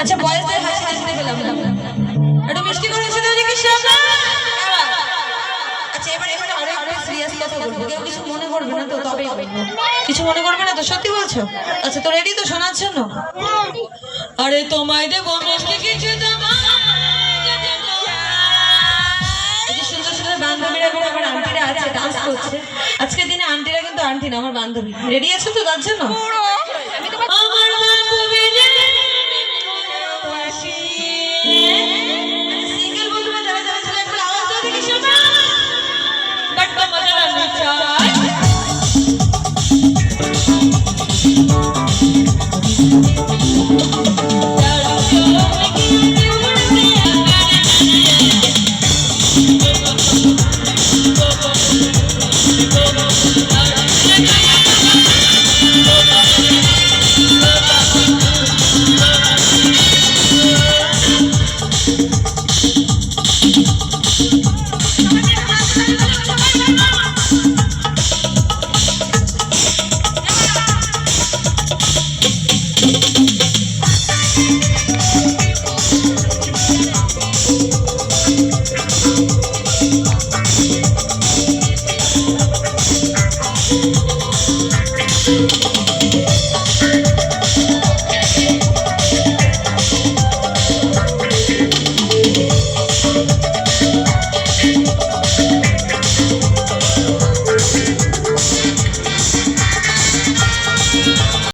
আচ্ছা বয়সের হাসি দেখতে পেলাম না, একটু মিষ্টি করে এসে দিদি কি সামনে। আচ্ছা এবার এখানে আরেকটা সিরিয়াস কথা বলবো, কেউ কিছু মনে করবে না তো? তবেই বলবো, কিছু মনে করবে না তো? সত্যি বলছো? আচ্ছা তো রেডি তো শোনার জন্য? আরে তোমায় দেবো মিষ্টি কিছু সুন্দর সুন্দর বান্ধবীরা এবং আমার আন্টিরা আছে, ডান্স করছে। আজকের দিনে আন্টিরা কিন্তু আন্টি না, আমার বান্ধবী। রেডি আছো তো তার জন্য?